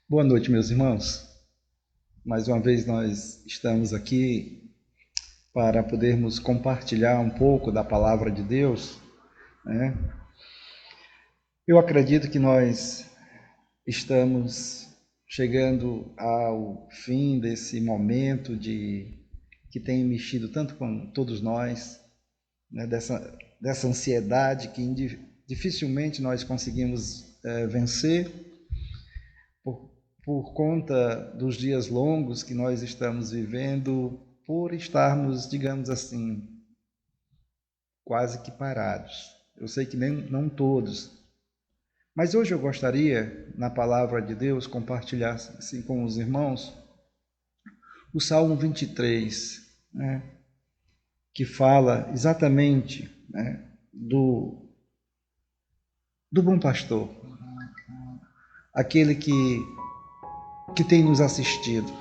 Boa noite, meus irmãos. Mais uma vez nós estamos aqui para podermos compartilhar um pouco da palavra de Deus, né? Eu acredito que nós estamos chegando ao fim desse momento que tem mexido tanto com todos nós, né? Dessa ansiedade que dificilmente nós conseguimos vencer por, por conta dos dias longos que nós estamos vivendo, por estarmos, digamos assim, quase que parados. Eu sei que não todos, mas hoje eu gostaria, na palavra de Deus, compartilhar assim, com os irmãos o Salmo 23, né, que fala exatamente, né, do bom pastor, aquele que tem nos assistido,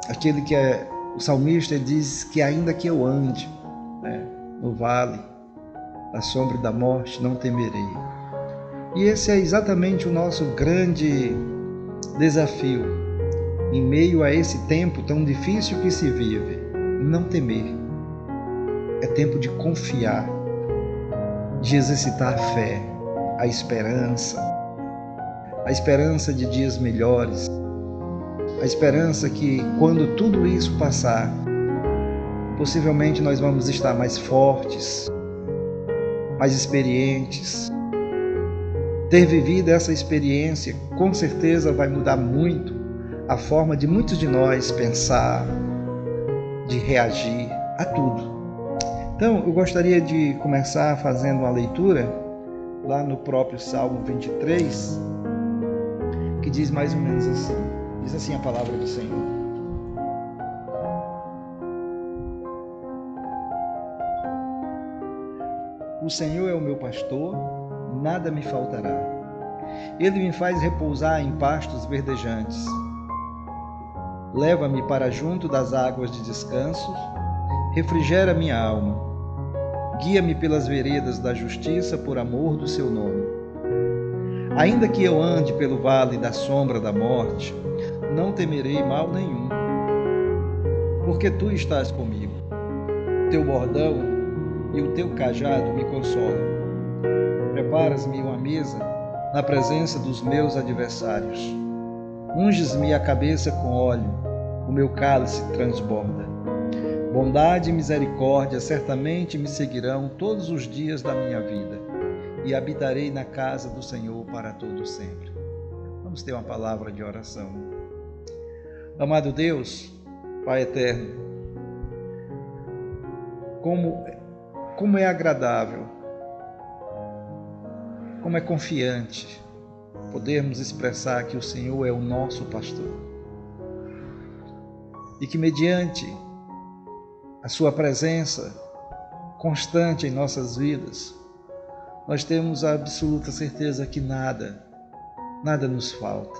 aquele que o salmista diz que ainda que eu ande, né, no vale da sombra da morte, não temerei. E esse é exatamente o nosso grande desafio, em meio a esse tempo tão difícil que se vive, não temer. É tempo de confiar, de exercitar a fé, a esperança de dias melhores, a esperança que quando tudo isso passar, possivelmente nós vamos estar mais fortes, mais experientes. Ter vivido essa experiência com certeza vai mudar muito a forma de muitos de nós pensar, de reagir a tudo. Então, eu gostaria de começar fazendo uma leitura lá no próprio Salmo 23, que diz mais ou menos assim. Diz assim a palavra do Senhor: O Senhor é o meu pastor, nada me faltará. Ele me faz repousar em pastos verdejantes. Leva-me para junto das águas de descanso, refrigera minha alma. Guia-me pelas veredas da justiça por amor do seu nome. Ainda que eu ande pelo vale da sombra da morte, não temerei mal nenhum, porque tu estás comigo. Teu bordão e o teu cajado me consolam. Preparas-me uma mesa na presença dos meus adversários. Unges-me a cabeça com óleo, o meu cálice transborda. Bondade e misericórdia certamente me seguirão todos os dias da minha vida, e habitarei na casa do Senhor para todo sempre. Vamos ter uma palavra de oração. Amado Deus, Pai eterno, como é agradável, como é confiante podermos expressar que o Senhor é o nosso pastor e que mediante a sua presença constante em nossas vidas, nós temos a absoluta certeza que nada nos falta.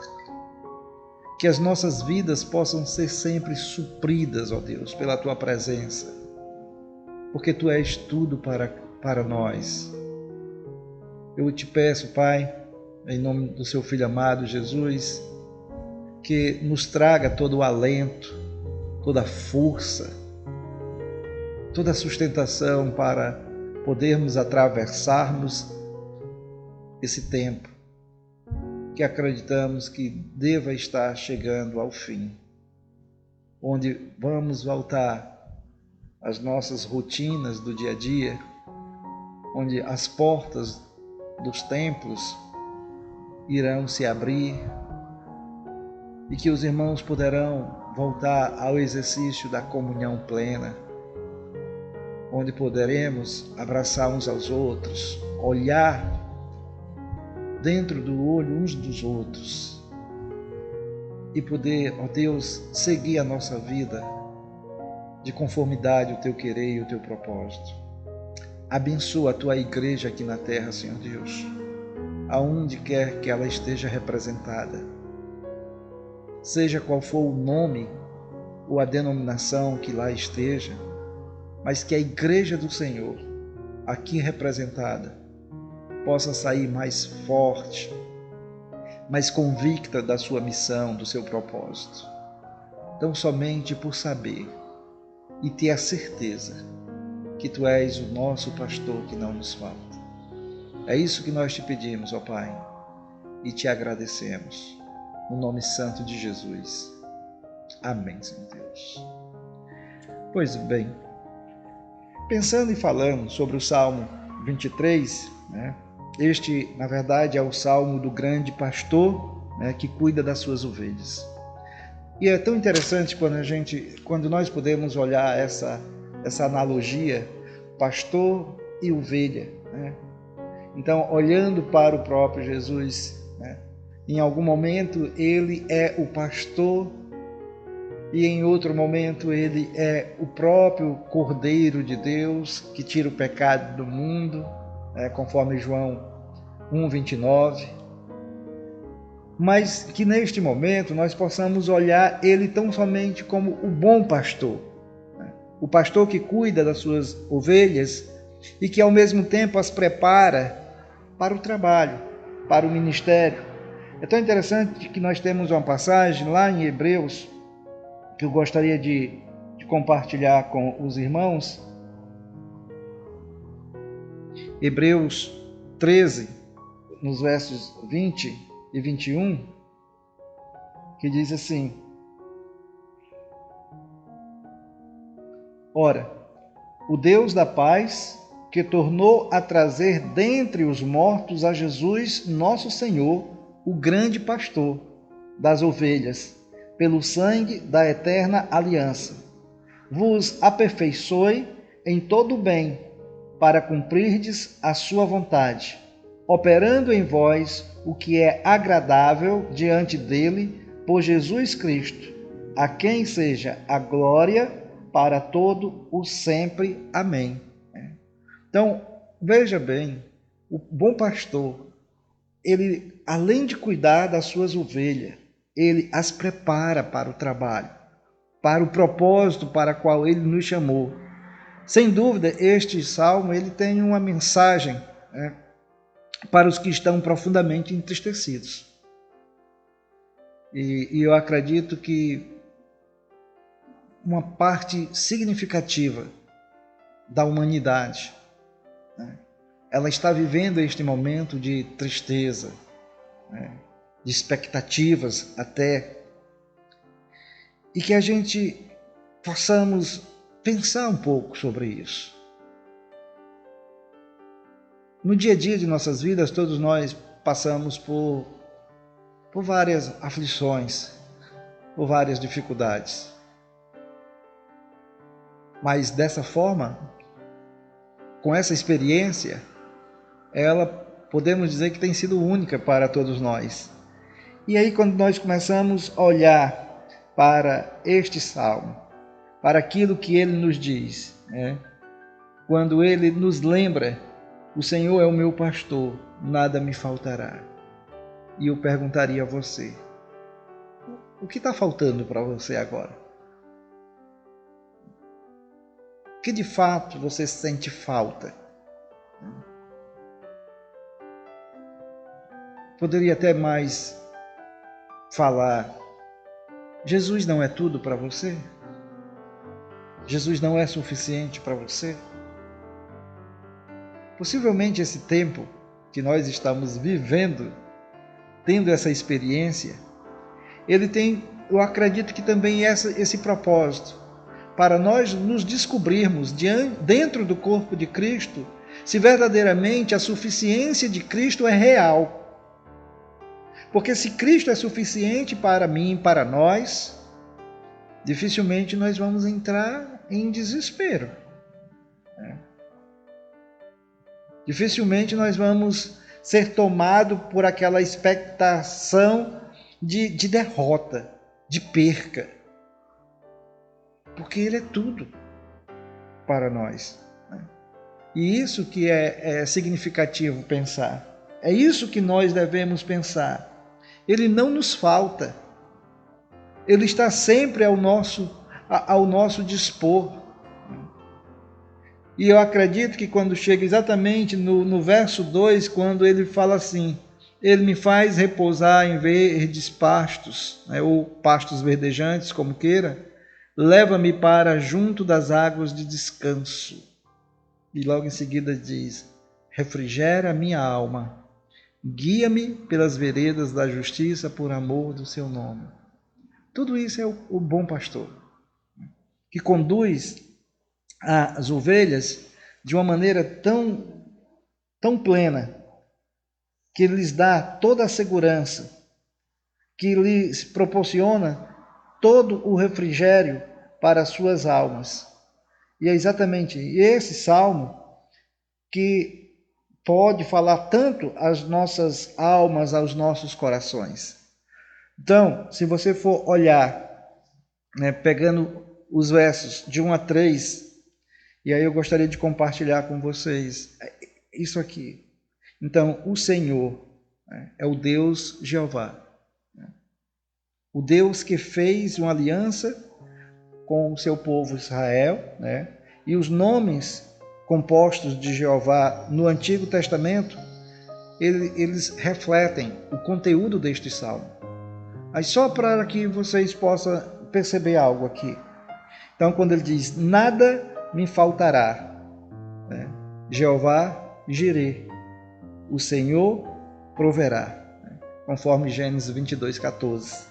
Que as nossas vidas possam ser sempre supridas, ó Deus, pela tua presença, porque tu és tudo para nós. Eu te peço, Pai, em nome do seu Filho amado Jesus, que nos traga todo o alento, toda a força, toda a sustentação para podermos atravessarmos esse tempo que acreditamos que deva estar chegando ao fim, onde vamos voltar às nossas rotinas do dia a dia, onde as portas dos templos irão se abrir e que os irmãos poderão voltar ao exercício da comunhão plena, onde poderemos abraçar uns aos outros, olhar dentro do olho uns dos outros e poder, ó Deus, seguir a nossa vida de conformidade ao teu querer e ao teu propósito. Abençoa a tua igreja aqui na terra, Senhor Deus, aonde quer que ela esteja representada, seja qual for o nome ou a denominação que lá esteja, mas que a igreja do Senhor, aqui representada, possa sair mais forte, mas convicta da sua missão, do seu propósito. Tão somente por saber e ter a certeza que Tu és o nosso pastor que não nos falta. É isso que nós te pedimos, ó Pai, e te agradecemos. No nome santo de Jesus. Amém, Senhor Deus. Pois bem, pensando e falando sobre o Salmo 23, este, na verdade, é o Salmo do grande pastor, que cuida das suas ovelhas. E é tão interessante quando nós podemos olhar essa analogia, pastor e ovelha. Então, olhando para o próprio Jesus, em algum momento ele é o pastor e em outro momento ele é o próprio Cordeiro de Deus que tira o pecado do mundo, conforme João 1:29. Mas que neste momento nós possamos olhar ele tão somente como o bom pastor, o pastor que cuida das suas ovelhas e que ao mesmo tempo as prepara para o trabalho, para o ministério. É tão interessante que nós temos uma passagem lá em Hebreus que eu gostaria de compartilhar com os irmãos. Hebreus 13, nos versos 20 e 21, que diz assim: Ora, o Deus da paz, que tornou a trazer dentre os mortos a Jesus, nosso Senhor, o grande pastor das ovelhas, pelo sangue da eterna aliança, vos aperfeiçoe em todo o bem, para cumprirdes a sua vontade, operando em vós o que é agradável diante dele, por Jesus Cristo, a quem seja a glória para todo o sempre. Amém. Então, veja bem, o bom pastor, ele, além de cuidar das suas ovelhas, ele as prepara para o trabalho, para o propósito para o qual ele nos chamou. Sem dúvida, este salmo ele tem uma mensagem para os que estão profundamente entristecidos. E eu acredito que uma parte significativa da humanidade, ela está vivendo este momento de tristeza, de expectativas até, e que a gente possamos pensar um pouco sobre isso. No dia a dia de nossas vidas, todos nós passamos por várias aflições, por várias dificuldades. Mas dessa forma, com essa experiência, ela podemos dizer que tem sido única para todos nós. E aí quando nós começamos a olhar para este salmo, para aquilo que ele nos diz, quando ele nos lembra: o Senhor é o meu pastor, nada me faltará. E eu perguntaria a você: o que está faltando para você agora? O que de fato você sente falta? Poderia até mais falar: Jesus não é tudo para você? Jesus não é suficiente para você? Possivelmente esse tempo que nós estamos vivendo, tendo essa experiência, ele tem, eu acredito que também esse propósito, para nós nos descobrirmos dentro do corpo de Cristo, se verdadeiramente a suficiência de Cristo é real. Porque se Cristo é suficiente para mim, para nós, dificilmente nós vamos entrar em desespero. Dificilmente nós vamos ser tomados por aquela expectação de derrota, de perca. Porque Ele é tudo para nós. E isso que é significativo pensar. É isso que nós devemos pensar. Ele não nos falta. Ele está sempre ao nosso dispor. E eu acredito que quando chega exatamente no verso 2, quando ele fala assim: Ele me faz repousar em verdes pastos, né, ou pastos verdejantes, como queira. Leva-me para junto das águas de descanso. E logo em seguida diz: refrigera a minha alma. Guia-me pelas veredas da justiça por amor do seu nome. Tudo isso é o bom pastor, que conduz as ovelhas de uma maneira tão plena, que lhes dá toda a segurança, que lhes proporciona todo o refrigério para as suas almas. E é exatamente esse salmo que pode falar tanto às nossas almas, aos nossos corações. Então, se você for olhar, né, pegando os versos de 1 a 3, e aí eu gostaria de compartilhar com vocês isso aqui. Então, o Senhor, né, é o Deus Jeová, né, o Deus que fez uma aliança com o seu povo Israel, né, e os nomes compostos de Jeová no Antigo Testamento, eles refletem o conteúdo deste salmo. Aí só para que vocês possam perceber algo aqui. Então, quando ele diz, nada me faltará, né? Jeová Jireh, o Senhor proverá, né? Conforme Gênesis 22:14.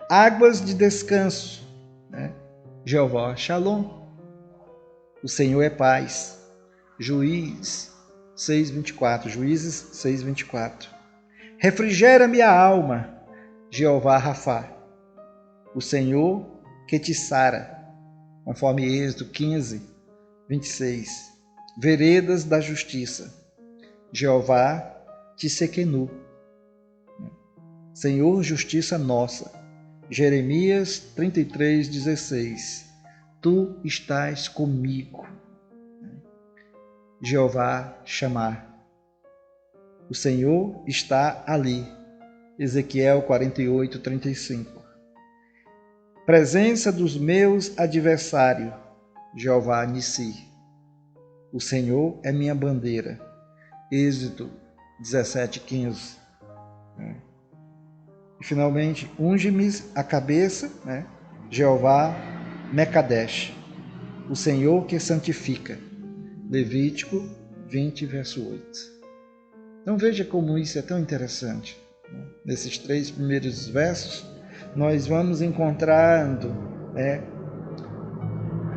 Águas de descanso, né? Jeová Shalom, o Senhor é paz. Juízes 6:24. Refrigera minha alma, Jeová Rafá, o Senhor que te sara, conforme Êxodo 15:26. Veredas da justiça, Jeová Tsequenu, Senhor justiça nossa, Jeremias 33:16. Tu estás comigo, Jeová Chamar, o Senhor está ali, Ezequiel 48:35. Presença dos meus adversários, Jeová Nissi, o Senhor é minha bandeira, Êxodo 17:15. E finalmente, unge-me a cabeça, né? Jeová Mecadesh, o Senhor que santifica, Levítico 20:8. Então veja como isso é tão interessante. Nesses 3 primeiros versos, nós vamos encontrando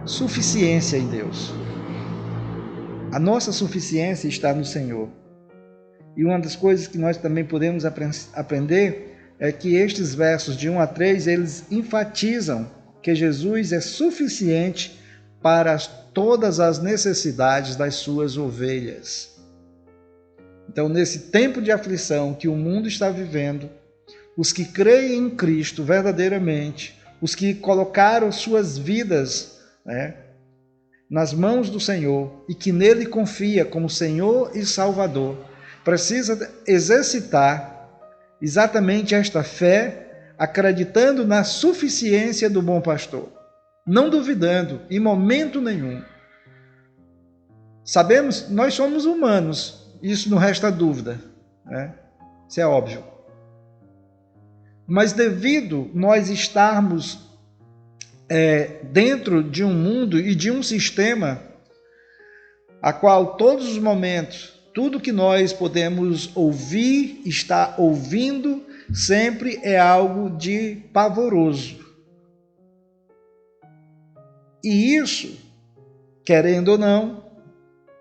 suficiência em Deus. A nossa suficiência está no Senhor. E uma das coisas que nós também podemos aprender é que estes versos de 1 a 3, eles enfatizam que Jesus é suficiente para todas as necessidades das suas ovelhas. Então, nesse tempo de aflição que o mundo está vivendo, os que creem em Cristo verdadeiramente, os que colocaram suas vidas, né, nas mãos do Senhor e que nele confia como Senhor e Salvador, precisa exercitar exatamente esta fé, acreditando na suficiência do bom pastor, não duvidando em momento nenhum. Sabemos, nós somos humanos, isso não resta dúvida, né? Isso é óbvio. Mas devido nós estarmos dentro de um mundo e de um sistema a qual todos os momentos, tudo que nós podemos ouvir, estar ouvindo, sempre é algo de pavoroso. E isso, querendo ou não,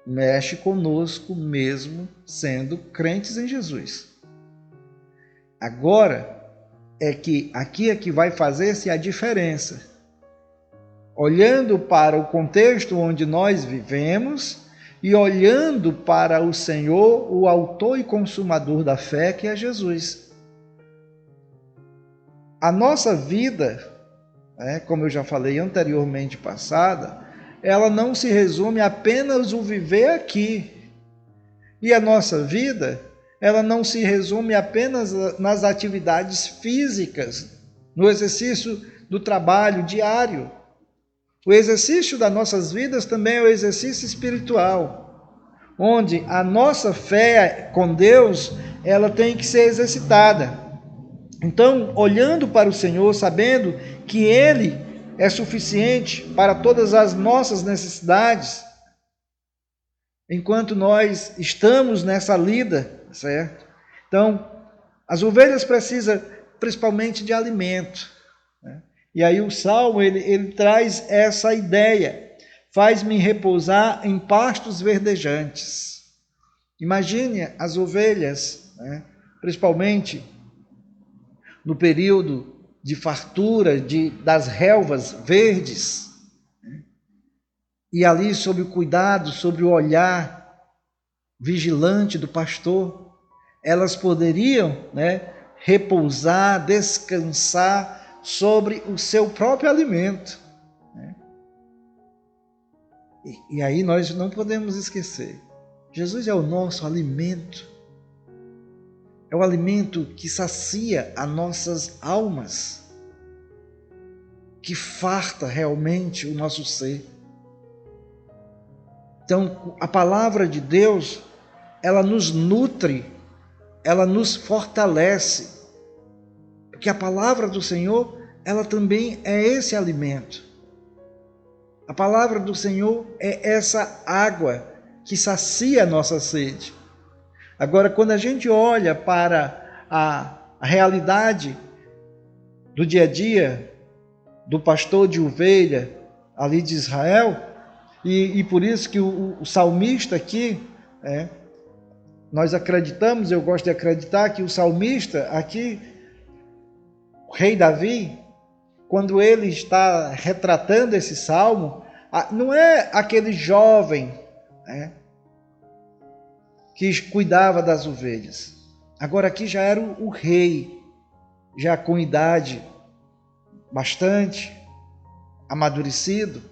mexe conosco mesmo sendo crentes em Jesus. Agora, aqui é que vai fazer-se a diferença. Olhando para o contexto onde nós vivemos e olhando para o Senhor, o autor e consumador da fé, que é Jesus. A nossa vida, como eu já falei anteriormente passada, ela não se resume apenas ao viver aqui. E a nossa vida, ela não se resume apenas nas atividades físicas, no exercício do trabalho diário. O exercício das nossas vidas também é o exercício espiritual, onde a nossa fé com Deus, ela tem que ser exercitada. Então, olhando para o Senhor, sabendo que Ele é suficiente para todas as nossas necessidades, enquanto nós estamos nessa lida, certo? Então, as ovelhas precisam principalmente de alimento, né? E aí o Salmo, ele traz essa ideia: faz-me repousar em pastos verdejantes. Imagine as ovelhas, né? Principalmente no período de fartura das relvas verdes, né? E ali sob o cuidado, sob o olhar vigilante do pastor, elas poderiam, né, repousar, descansar sobre o seu próprio alimento, né? E aí nós não podemos esquecer, Jesus é o nosso alimento, é o alimento que sacia as nossas almas, que farta realmente o nosso ser. Então, a palavra de Deus, ela nos nutre, ela nos fortalece, porque a palavra do Senhor, ela também é esse alimento. A palavra do Senhor é essa água que sacia a nossa sede. Agora, quando a gente olha para a realidade do dia a dia do pastor de ovelha ali de Israel, e por isso que o salmista aqui, nós acreditamos, eu gosto de acreditar que o salmista aqui, o rei Davi, quando ele está retratando esse salmo, não é aquele jovem, né, que cuidava das ovelhas. Agora aqui já era o rei, já com idade bastante amadurecido,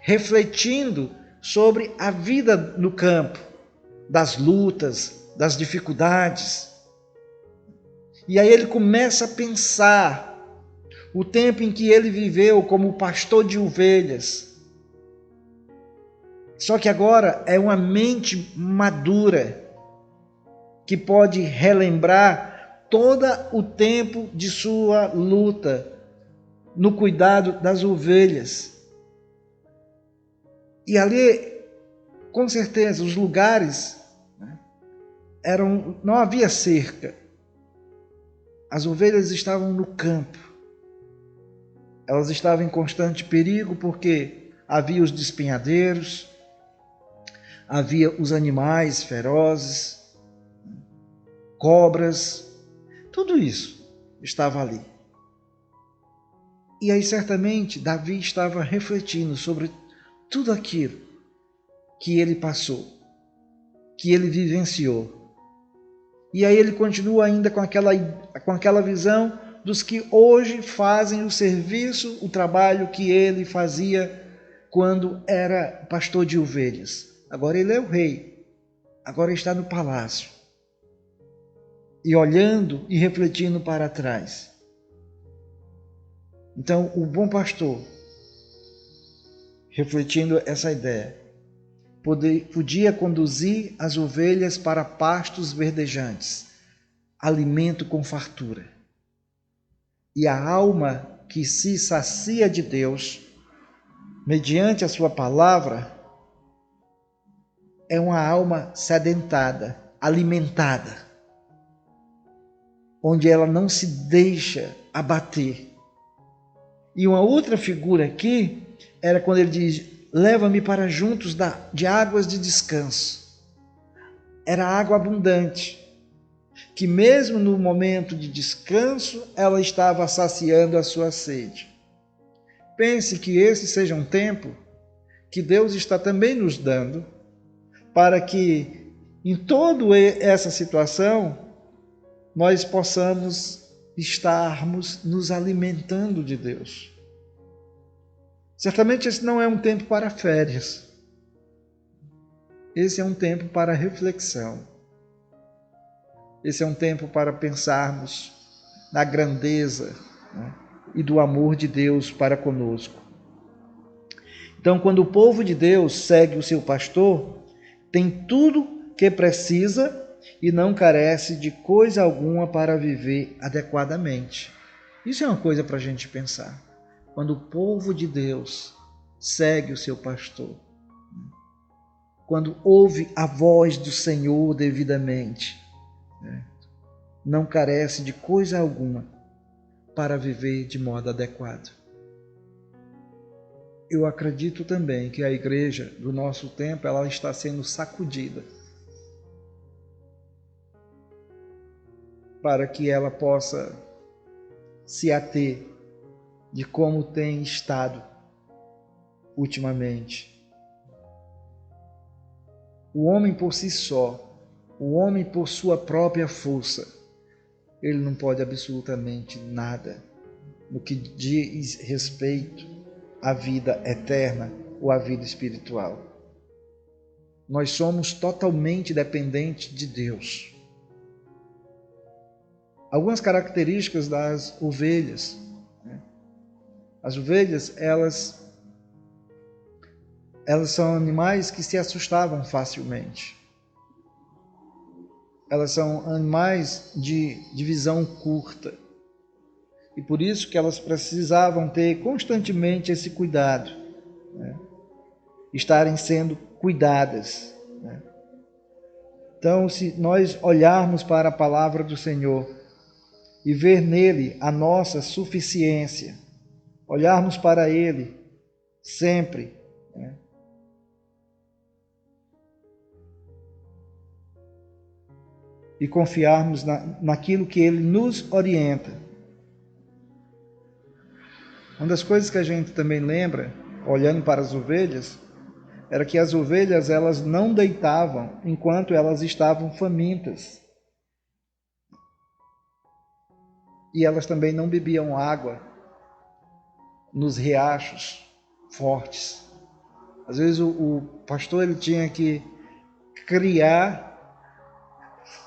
refletindo sobre a vida no campo, das lutas, das dificuldades. E aí ele começa a pensar o tempo em que ele viveu como pastor de ovelhas. Só que agora é uma mente madura que pode relembrar todo o tempo de sua luta no cuidado das ovelhas. E ali, com certeza, os lugares, né, não havia cerca. As ovelhas estavam no campo. Elas estavam em constante perigo porque havia os despenhadeiros, havia os animais ferozes, cobras, tudo isso estava ali. E aí certamente Davi estava refletindo sobre tudo aquilo que ele passou, que ele vivenciou. E aí ele continua ainda com aquela visão dos que hoje fazem o serviço, o trabalho que ele fazia quando era pastor de ovelhas. Agora ele é o rei, agora está no palácio. E olhando e refletindo para trás. Então, o bom pastor, refletindo essa ideia, podia conduzir as ovelhas para pastos verdejantes, alimento com fartura. E a alma que se sacia de Deus, mediante a sua palavra, é uma alma sedentada, alimentada, onde ela não se deixa abater. E uma outra figura aqui era quando ele diz: leva-me para juntos de águas de descanso. Era água abundante, que mesmo no momento de descanso, ela estava saciando a sua sede. Pense que esse seja um tempo que Deus está também nos dando, para que em toda essa situação, nós possamos estarmos nos alimentando de Deus. Certamente esse não é um tempo para férias. Esse é um tempo para reflexão. Esse é um tempo para pensarmos na grandeza, né, e do amor de Deus para conosco. Então, quando o povo de Deus segue o seu pastor, tem tudo que precisa e não carece de coisa alguma para viver adequadamente. Isso é uma coisa para a gente pensar. Quando o povo de Deus segue o seu pastor, quando ouve a voz do Senhor devidamente, não carece de coisa alguma para viver de modo adequado. Eu acredito também que a igreja do nosso tempo ela está sendo sacudida para que ela possa se ater de como tem estado ultimamente. O homem por si só, o homem por sua própria força, ele não pode absolutamente nada no que diz respeito à vida eterna ou à vida espiritual. Nós somos totalmente dependentes de Deus. Algumas características das ovelhas. As ovelhas, elas são animais que se assustavam facilmente. Elas são animais de visão curta. E por isso que elas precisavam ter constantemente esse cuidado, estarem sendo cuidadas. Então, se nós olharmos para a palavra do Senhor e ver nele a nossa suficiência, olharmos para ele sempre, e confiarmos naquilo que ele nos orienta. Uma das coisas que a gente também lembra, olhando para as ovelhas, era que as ovelhas elas não deitavam enquanto elas estavam famintas. E elas também não bebiam água nos riachos fortes. Às vezes o pastor ele tinha que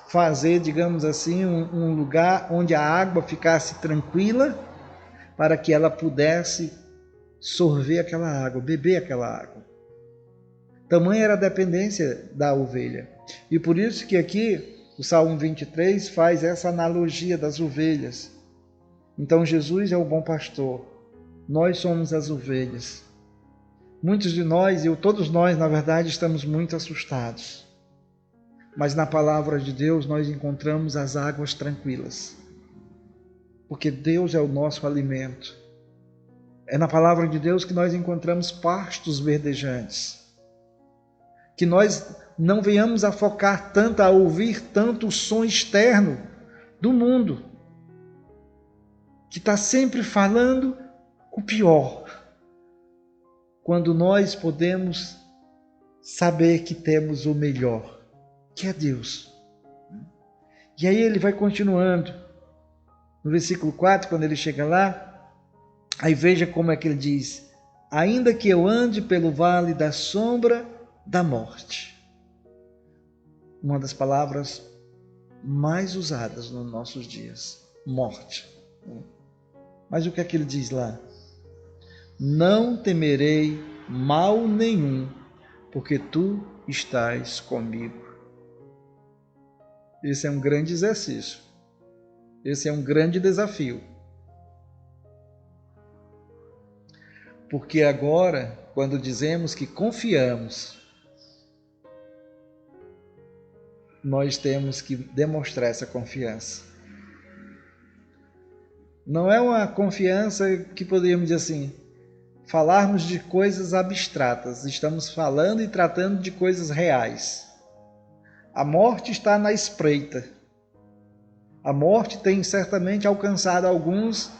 fazer, digamos assim, um lugar onde a água ficasse tranquila para que ela pudesse sorver aquela água, beber aquela água. Tamanha era a dependência da ovelha. E por isso que aqui o Salmo 23 faz essa analogia das ovelhas. Então Jesus é o bom pastor, nós somos as ovelhas. Muitos de nós, todos nós, na verdade, estamos muito assustados. Mas na palavra de Deus nós encontramos as águas tranquilas. Porque Deus é o nosso alimento. É na palavra de Deus que nós encontramos pastos verdejantes. Que nós não venhamos a focar tanto, a ouvir tanto o som externo do mundo, que está sempre falando o pior, quando nós podemos saber que temos o melhor, que é Deus. E aí ele vai continuando, no versículo 4, quando ele chega lá, aí veja como é que ele diz: ainda que eu ande pelo vale da sombra da morte. Uma das palavras mais usadas nos nossos dias, morte. Mas o que é que ele diz lá? Não temerei mal nenhum, porque tu estás comigo. Esse é um grande exercício. Esse é um grande desafio. Porque agora, quando dizemos que confiamos, nós temos que demonstrar essa confiança. Não é uma confiança que poderíamos dizer assim, falarmos de coisas abstratas. Estamos falando e tratando de coisas reais. A morte está na espreita. A morte tem certamente alcançado algumas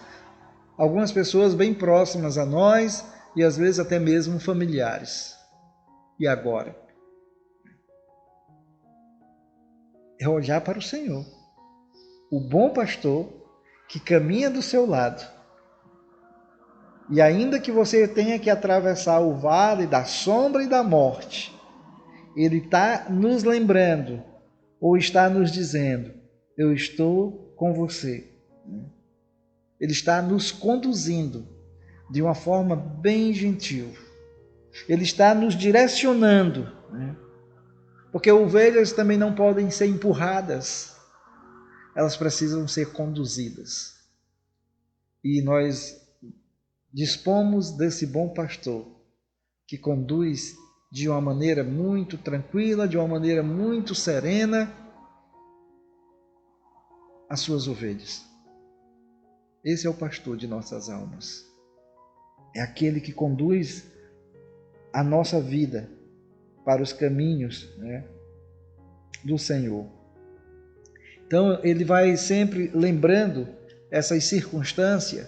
pessoas bem próximas a nós e às vezes até mesmo familiares. E agora? É olhar para o Senhor, o bom pastor que caminha do seu lado. E ainda que você tenha que atravessar o vale da sombra e da morte, ele está nos lembrando, ou está nos dizendo, eu estou com você. Ele está nos conduzindo de uma forma bem gentil. Ele está nos direcionando, Porque ovelhas também não podem ser empurradas, elas precisam ser conduzidas. E nós dispomos desse bom pastor que conduz de uma maneira muito tranquila, de uma maneira muito serena as suas ovelhas. Esse é o pastor de nossas almas. É aquele que conduz a nossa vida para os caminhos, né, do Senhor. Então, ele vai sempre lembrando essas circunstâncias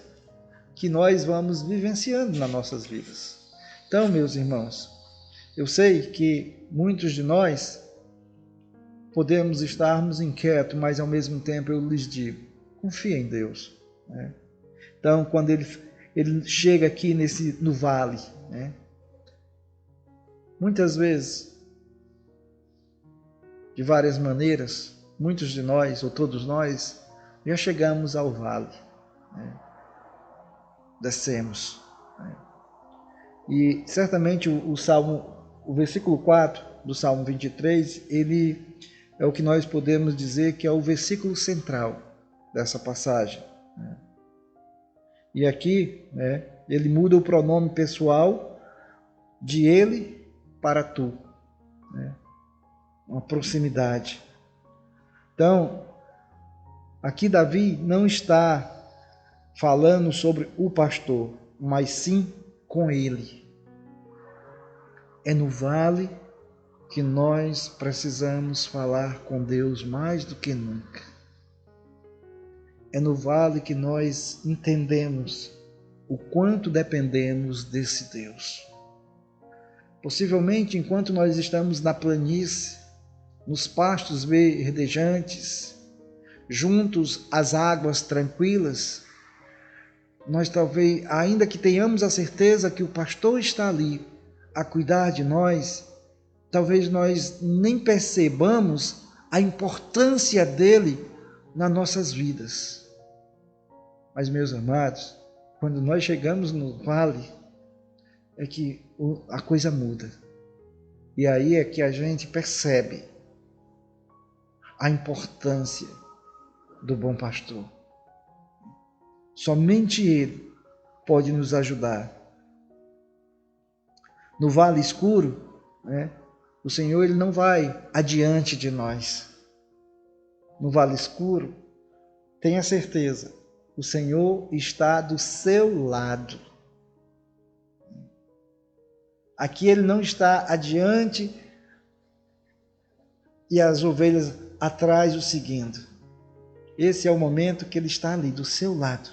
que nós vamos vivenciando nas nossas vidas. Então, meus irmãos, eu sei que muitos de nós podemos estarmos inquietos, mas ao mesmo tempo eu lhes digo, confia em Deus, né? Então, quando ele chega aqui no vale, né, muitas vezes, de várias maneiras, muitos de nós, ou todos nós, já chegamos ao vale, né? Descemos, né? E certamente o versículo 4 do Salmo 23, ele é o que nós podemos dizer que é o versículo central dessa passagem, né? E aqui, né, ele muda o pronome pessoal de ele para tu, né? Uma proximidade. Então, aqui Davi não está falando sobre o pastor, mas sim com ele. É no vale que nós precisamos falar com Deus mais do que nunca. É no vale que nós entendemos o quanto dependemos desse Deus. Possivelmente, enquanto nós estamos na planície, nos pastos verdejantes, juntos às águas tranquilas, nós talvez, ainda que tenhamos a certeza que o pastor está ali a cuidar de nós, talvez nós nem percebamos a importância dele nas nossas vidas. Mas, meus amados, quando nós chegamos no vale, é que a coisa muda. E aí é que a gente percebe a importância do bom pastor. Somente ele pode nos ajudar. No vale escuro, né, o Senhor ele não vai adiante de nós. No vale escuro, tenha certeza, o Senhor está do seu lado. Aqui ele não está adiante e as ovelhas atrás o seguindo. Esse é o momento que ele está ali do seu lado.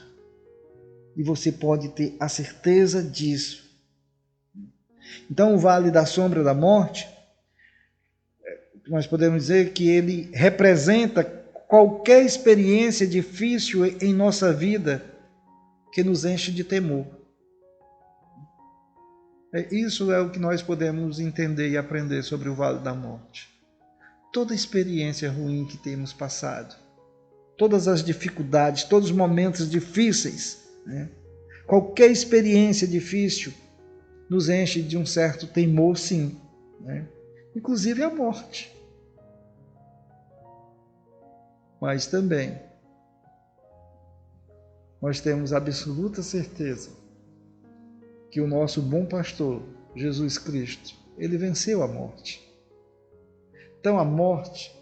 E você pode ter a certeza disso. Então, o vale da sombra da morte, nós podemos dizer que ele representa qualquer experiência difícil em nossa vida que nos enche de temor. Isso é o que nós podemos entender e aprender sobre o vale da morte. Toda experiência ruim que temos passado, todas as dificuldades, todos os momentos difíceis, né? Qualquer experiência difícil nos enche de um certo temor, sim, né? Inclusive a morte. Mas também nós temos absoluta certeza que o nosso bom pastor, Jesus Cristo, ele venceu a morte. Então a morte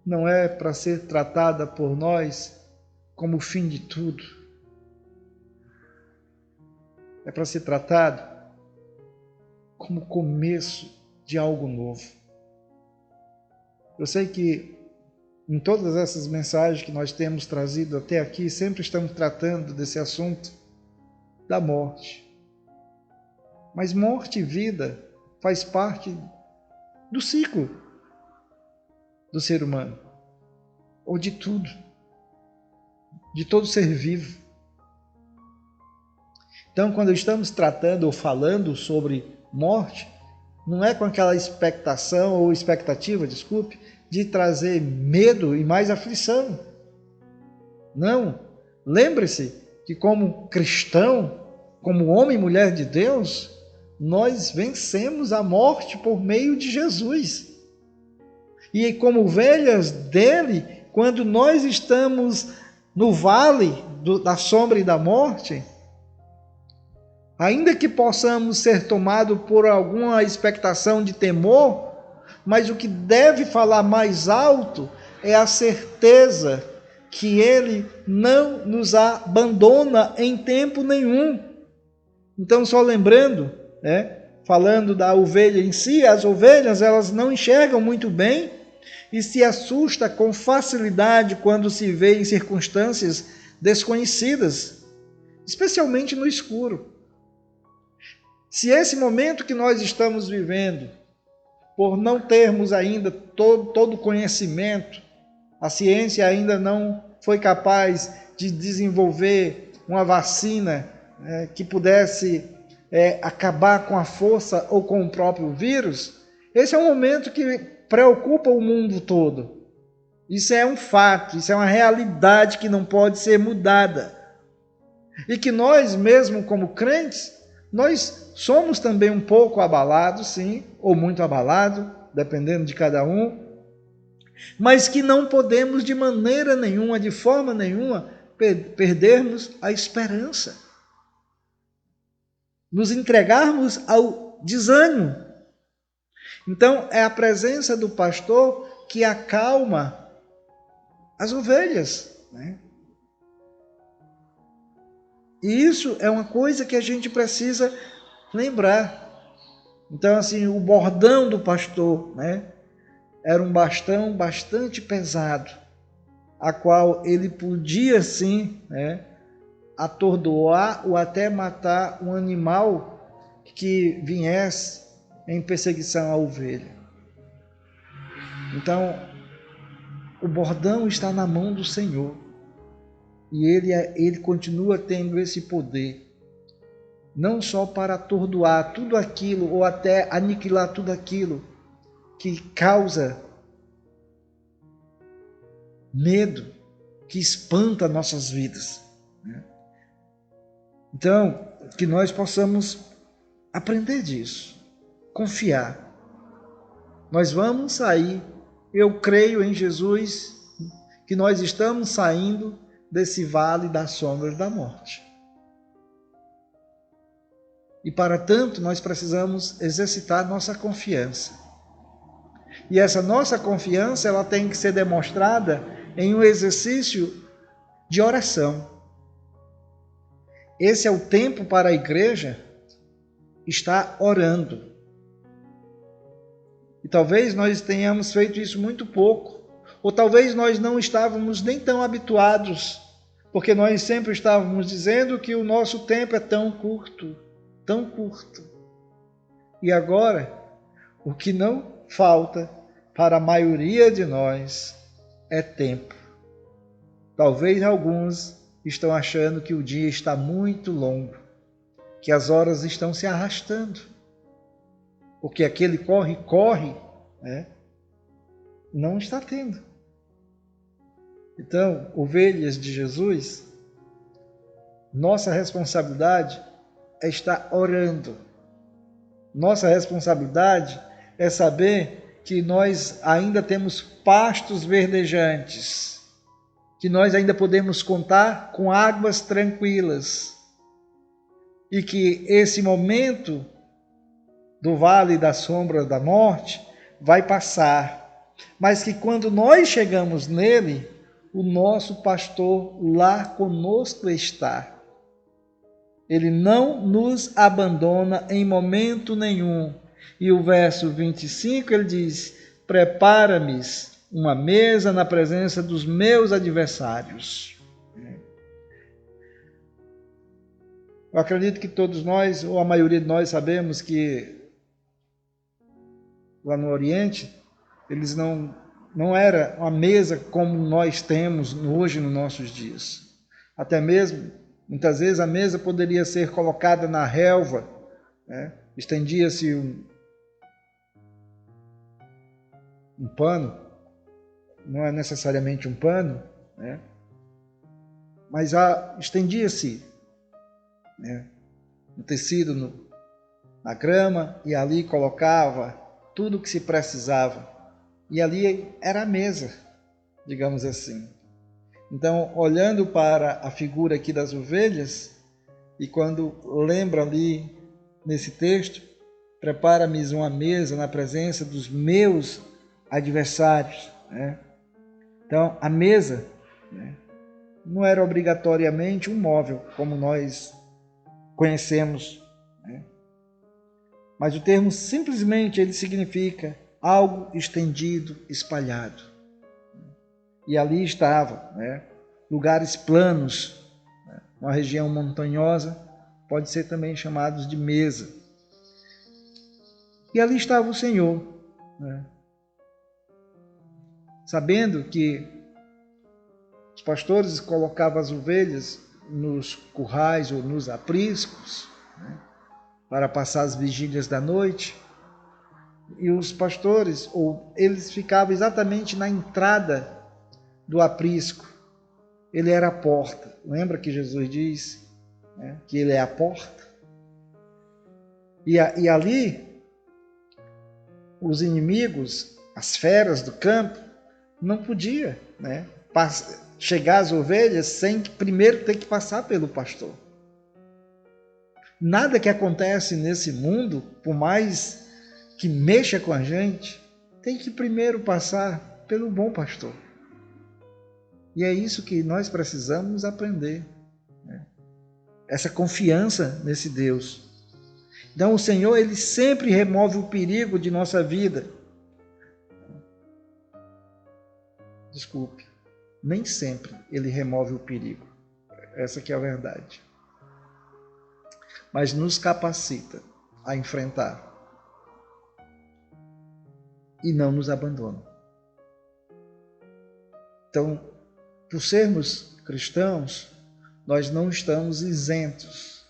não é para ser tratada por nós como o fim de tudo. É para ser tratado como o começo de algo novo. Eu sei que em todas essas mensagens que nós temos trazido até aqui, sempre estamos tratando desse assunto da morte. Mas morte e vida faz parte do ciclo do ser humano, ou de tudo, de todo ser vivo. Então, quando estamos tratando ou falando sobre morte, não é com aquela expectativa, de trazer medo e mais aflição. Não. Lembre-se que como cristão, como homem e mulher de Deus, nós vencemos a morte por meio de Jesus. E como ovelhas dele, quando nós estamos no vale da sombra e da morte, ainda que possamos ser tomados por alguma expectação de temor, mas o que deve falar mais alto é a certeza que Ele não nos abandona em tempo nenhum. Então, só lembrando, falando da ovelha em si, as ovelhas elas não enxergam muito bem e se assusta com facilidade quando se vê em circunstâncias desconhecidas, especialmente no escuro. Se esse momento que nós estamos vivendo, por não termos ainda todo o conhecimento, a ciência ainda não foi capaz de desenvolver uma vacina que pudesse acabar com a força ou com o próprio vírus, esse é um momento que preocupa o mundo todo. Isso é um fato, isso é uma realidade que não pode ser mudada. E que nós, mesmo como crentes, nós somos também um pouco abalados, sim, ou muito abalados, dependendo de cada um, mas que não podemos de maneira nenhuma, de forma nenhuma, perdermos a esperança. Nos entregarmos ao desânimo. Então, é a presença do pastor que acalma as ovelhas, né? E isso é uma coisa que a gente precisa lembrar. Então, assim, o bordão do pastor, né, era um bastão bastante pesado, a qual ele podia, sim, atordoar ou até matar um animal que viesse em perseguição à ovelha. Então, o bordão está na mão do Senhor. E ele continua tendo esse poder, não só para atordoar tudo aquilo, ou até aniquilar tudo aquilo que causa medo, que espanta nossas vidas. Então, que nós possamos aprender disso, confiar. Nós vamos sair, eu creio em Jesus, que nós estamos saindo desse vale das sombras da morte. E para tanto, nós precisamos exercitar nossa confiança. E essa nossa confiança, ela tem que ser demonstrada em um exercício de oração. Esse é o tempo para a igreja estar orando. E talvez nós tenhamos feito isso muito pouco, ou talvez nós não estávamos nem tão habituados, porque nós sempre estávamos dizendo que o nosso tempo é tão curto, tão curto. E agora, o que não falta para a maioria de nós é tempo. Talvez alguns estão achando que o dia está muito longo, que as horas estão se arrastando, porque aquele corre, não está tendo. Então, ovelhas de Jesus, nossa responsabilidade é estar orando. Nossa responsabilidade é saber que nós ainda temos pastos verdejantes, que nós ainda podemos contar com águas tranquilas e que esse momento do vale da sombra da morte vai passar, mas que quando nós chegamos nele, o nosso pastor lá conosco está. Ele não nos abandona em momento nenhum. E o verso 25 ele diz: prepara-me uma mesa na presença dos meus adversários. Eu acredito que todos nós, ou a maioria de nós, sabemos que lá no Oriente, eles não era uma mesa como nós temos hoje nos nossos dias. Até mesmo, muitas vezes, a mesa poderia ser colocada na relva, estendia-se um pano, não é necessariamente um pano, mas estendia-se um tecido na grama e ali colocava tudo o que se precisava. E ali era a mesa, digamos assim. Então, olhando para a figura aqui das ovelhas, e quando lembra ali nesse texto, prepara-me uma mesa na presença dos meus adversários, né? Então, a mesa, né, não era obrigatoriamente um móvel, como nós conhecemos, né? Mas o termo simplesmente ele significa algo estendido, espalhado. E ali estava, né, lugares planos, né, uma região montanhosa, pode ser também chamados de mesa. E ali estava o Senhor, né, sabendo que os pastores colocavam as ovelhas nos currais ou nos apriscos, né, para passar as vigílias da noite. E os pastores, ou eles ficavam exatamente na entrada do aprisco. Ele era a porta. Lembra que Jesus diz, né, que ele é a porta? E ali, os inimigos, as feras do campo, não podiam, né, chegar às ovelhas sem primeiro ter que passar pelo pastor. Nada que acontece nesse mundo, por mais que mexa com a gente, tem que primeiro passar pelo bom pastor. E é isso que nós precisamos aprender, né? Essa confiança nesse Deus. Então o Senhor, ele sempre remove o perigo de nossa vida. Desculpe, nem sempre ele remove o perigo. Essa que é a verdade. Mas nos capacita a enfrentar e não nos abandona. Então, por sermos cristãos, nós não estamos isentos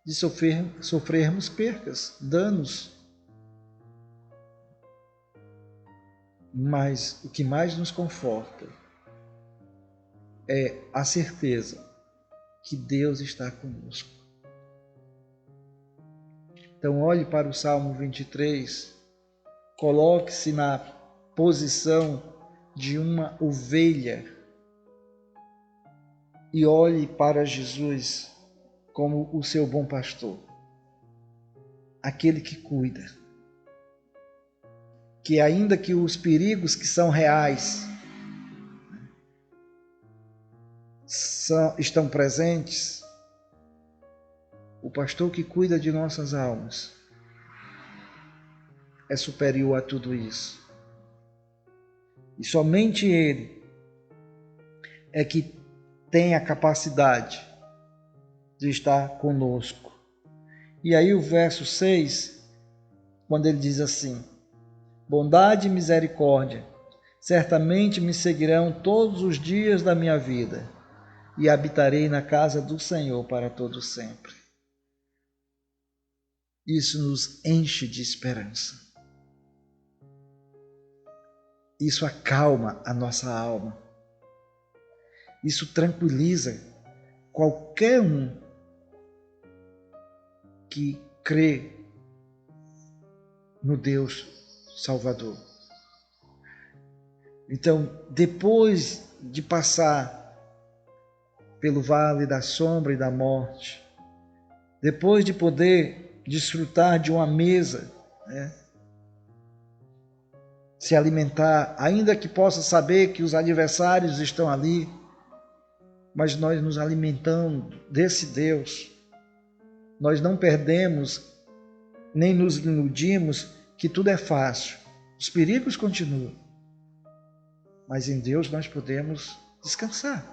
de sofrermos percas, danos. Mas o que mais nos conforta é a certeza que Deus está conosco. Então, olhe para o Salmo 23, coloque-se na posição de uma ovelha e olhe para Jesus como o seu bom pastor, aquele que cuida, que ainda que os perigos que são reais estão presentes, o pastor que cuida de nossas almas é superior a tudo isso. E somente Ele é que tem a capacidade de estar conosco. E aí o verso 6, quando ele diz assim: bondade e misericórdia certamente me seguirão todos os dias da minha vida, e habitarei na casa do Senhor para todo sempre. Isso nos enche de esperança. Isso acalma a nossa alma. Isso tranquiliza qualquer um que crê no Deus Salvador. Então, depois de passar pelo vale da sombra e da morte, depois de poder desfrutar de uma mesa, né, se alimentar, ainda que possa saber que os adversários estão ali, mas nós nos alimentamos desse Deus. Nós não perdemos, nem nos iludimos que tudo é fácil. Os perigos continuam, mas em Deus nós podemos descansar.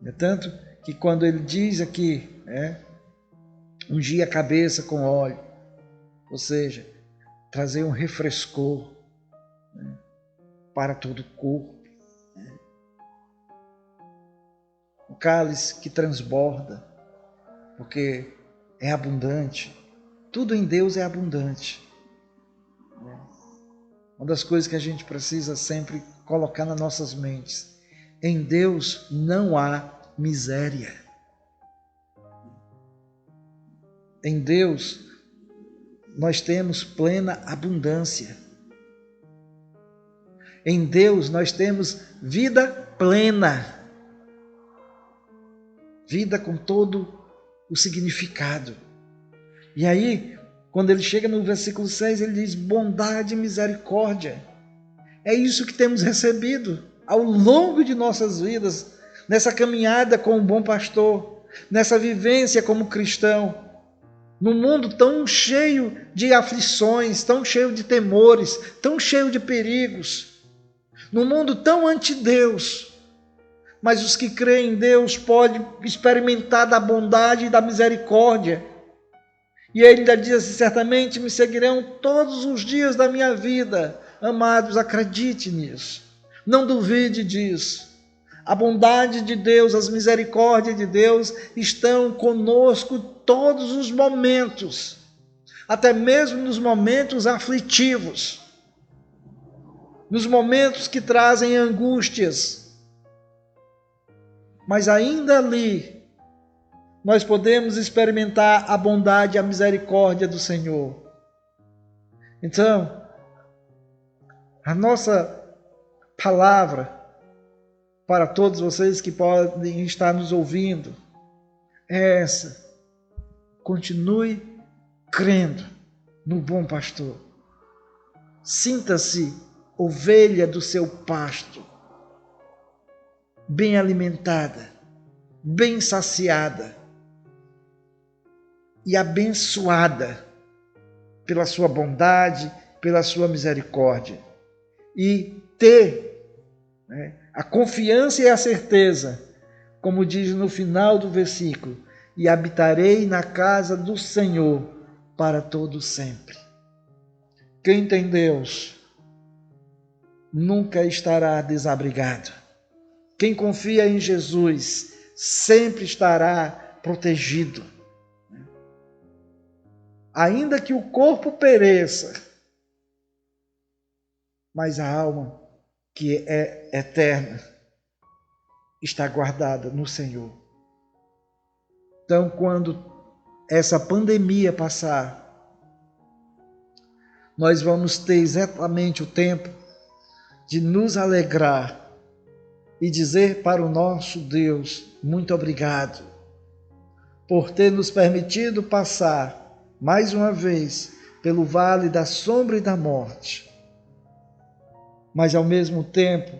É tanto que quando ele diz aqui, né, ungir a cabeça com óleo, ou seja, trazer um refrescor, né, para todo o corpo, né, o cálice que transborda, porque é abundante. Tudo em Deus é abundante. Uma das coisas que a gente precisa sempre colocar nas nossas mentes: em Deus não há miséria. Em Deus nós temos plena abundância. Em Deus nós temos vida plena. Vida com todo o significado. E aí, quando ele chega no versículo 6, ele diz: bondade e misericórdia. É isso que temos recebido ao longo de nossas vidas, nessa caminhada com o bom pastor, nessa vivência como cristão, num mundo tão cheio de aflições, tão cheio de temores, tão cheio de perigos, num mundo tão anti-Deus. Mas os que creem em Deus podem experimentar da bondade e da misericórdia. E ele ainda diz assim: certamente me seguirão todos os dias da minha vida. Amados, acredite nisso. Não duvide disso. A bondade de Deus, as misericórdias de Deus estão conosco todos os momentos. Até mesmo nos momentos aflitivos. Nos momentos que trazem angústias. Mas ainda ali, nós podemos experimentar a bondade e a misericórdia do Senhor. Então, a nossa palavra para todos vocês que podem estar nos ouvindo é essa: continue crendo no bom pastor. Sinta-se ovelha do seu pasto, bem alimentada, bem saciada e abençoada pela sua bondade, pela sua misericórdia. E ter a confiança e a certeza, como diz no final do versículo: e habitarei na casa do Senhor para todo sempre. Quem tem Deus nunca estará desabrigado. Quem confia em Jesus sempre estará protegido. Ainda que o corpo pereça, mas a alma, que é eterna, está guardada no Senhor. Então, quando essa pandemia passar, nós vamos ter exatamente o tempo de nos alegrar e dizer para o nosso Deus: muito obrigado por ter nos permitido passar mais uma vez pelo vale da sombra e da morte, mas ao mesmo tempo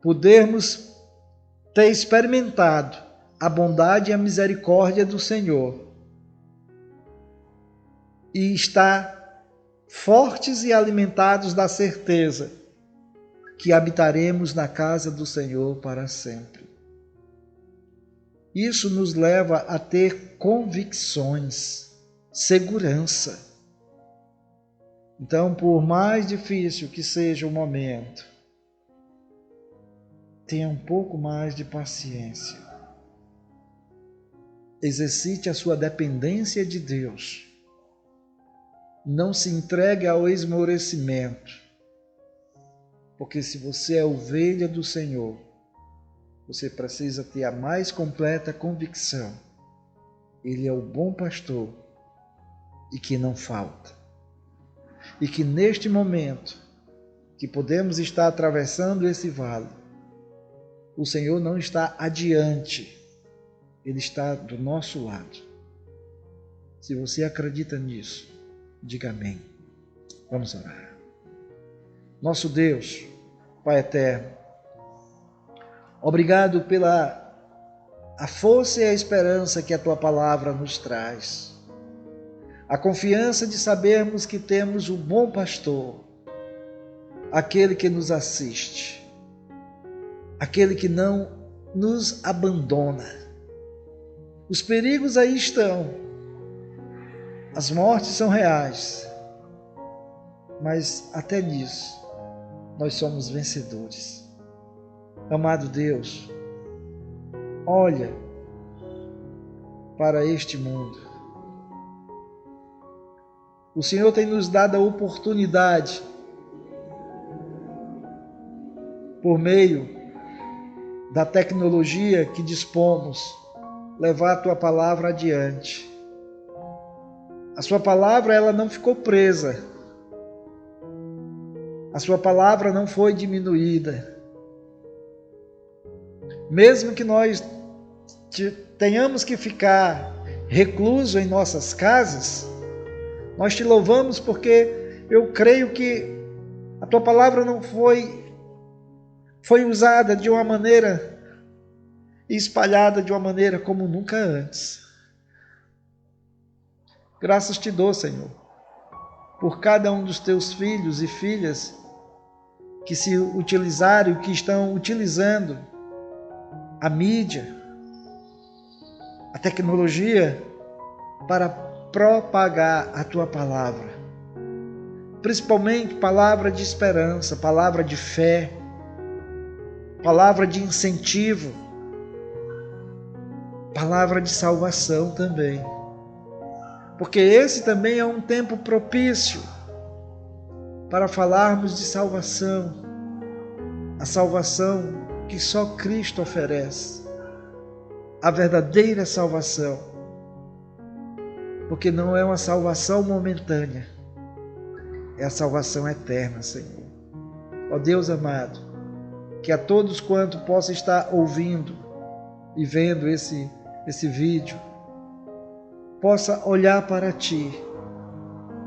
podermos ter experimentado a bondade e a misericórdia do Senhor e estar fortes e alimentados da certeza que habitaremos na casa do Senhor para sempre. Isso nos leva a ter convicções, segurança. Então, por mais difícil que seja o momento, tenha um pouco mais de paciência. Exercite a sua dependência de Deus. Não se entregue ao esmorecimento. Porque se você é ovelha do Senhor, você precisa ter a mais completa convicção. Ele é o bom pastor e que não falta. E que neste momento que podemos estar atravessando esse vale, o Senhor não está adiante, Ele está do nosso lado. Se você acredita nisso, diga amém. Vamos orar. Nosso Deus, Pai eterno, obrigado pela a força e a esperança que a Tua palavra nos traz. A confiança de sabermos que temos o bom pastor, aquele que nos assiste, aquele que não nos abandona. Os perigos aí estão, as mortes são reais, mas até nisso nós somos vencedores. Amado Deus, olha para este mundo. O Senhor tem nos dado a oportunidade, por meio da tecnologia que dispomos, levar a Tua palavra adiante. A Sua palavra, ela não ficou presa A sua palavra não foi diminuída. Mesmo que nós tenhamos que ficar recluso em nossas casas, nós te louvamos porque eu creio que a tua palavra não foi usada de uma maneira e espalhada de uma maneira como nunca antes. Graças te dou, Senhor, por cada um dos teus filhos e filhas que se utilizaram, que estão utilizando a mídia, a tecnologia para propagar a tua palavra. Principalmente palavra de esperança, palavra de fé, palavra de incentivo, palavra de salvação também. Porque esse também é um tempo propício para falarmos de salvação, a salvação que só Cristo oferece, a verdadeira salvação, porque não é uma salvação momentânea, é a salvação eterna, Senhor. Ó Deus amado, que a todos quanto possa estar ouvindo e vendo esse vídeo, possa olhar para Ti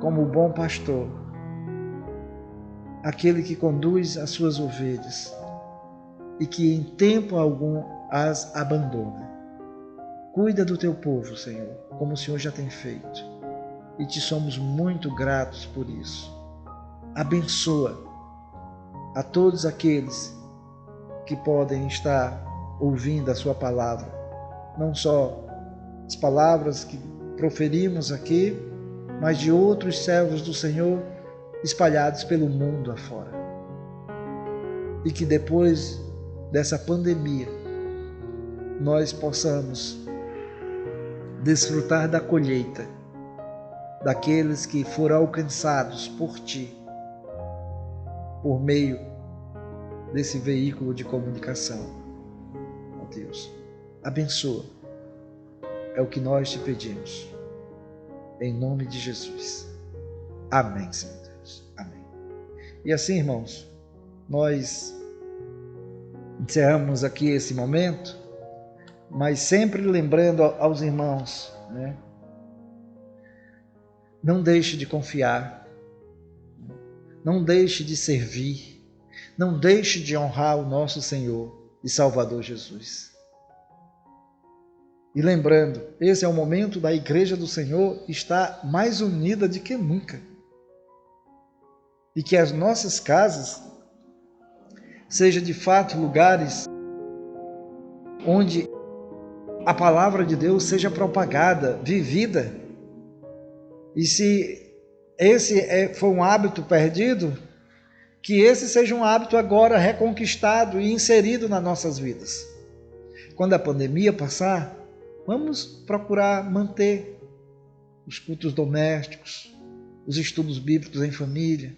como o bom pastor, aquele que conduz as suas ovelhas e que em tempo algum as abandona. Cuida do Teu povo, Senhor, como o Senhor já tem feito, e Te somos muito gratos por isso. Abençoa a todos aqueles que podem estar ouvindo a Sua palavra, não só as palavras que proferimos aqui, mas de outros servos do Senhor espalhados pelo mundo afora. E que depois dessa pandemia nós possamos desfrutar da colheita daqueles que foram alcançados por Ti, por meio desse veículo de comunicação. Ó Deus, abençoa. É o que nós te pedimos. Em nome de Jesus. Amém, Senhor Deus. Amém. E assim, irmãos, nós encerramos aqui esse momento, mas sempre lembrando aos irmãos, né? Não deixe de confiar, não deixe de servir, não deixe de honrar o nosso Senhor e Salvador Jesus. E lembrando, esse é o momento da Igreja do Senhor estar mais unida do que nunca. E que as nossas casas sejam de fato lugares onde a palavra de Deus seja propagada, vivida. E se esse foi um hábito perdido, que esse seja um hábito agora reconquistado e inserido nas nossas vidas. Quando a pandemia passar, vamos procurar manter os cultos domésticos, os estudos bíblicos em família,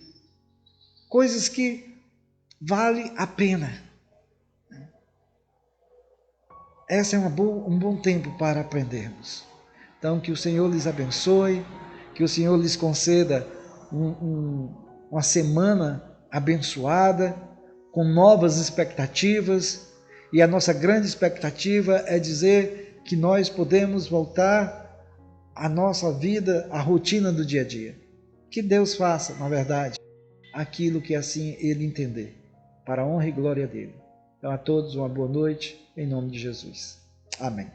coisas que valem a pena. Esse é um bom tempo para aprendermos. Então, que o Senhor lhes abençoe, que o Senhor lhes conceda uma semana abençoada, com novas expectativas, e a nossa grande expectativa é dizer que nós podemos voltar à nossa vida, à rotina do dia a dia. Que Deus faça, na verdade, aquilo que assim Ele entender, para a honra e glória dele. Então a todos uma boa noite, em nome de Jesus. Amém.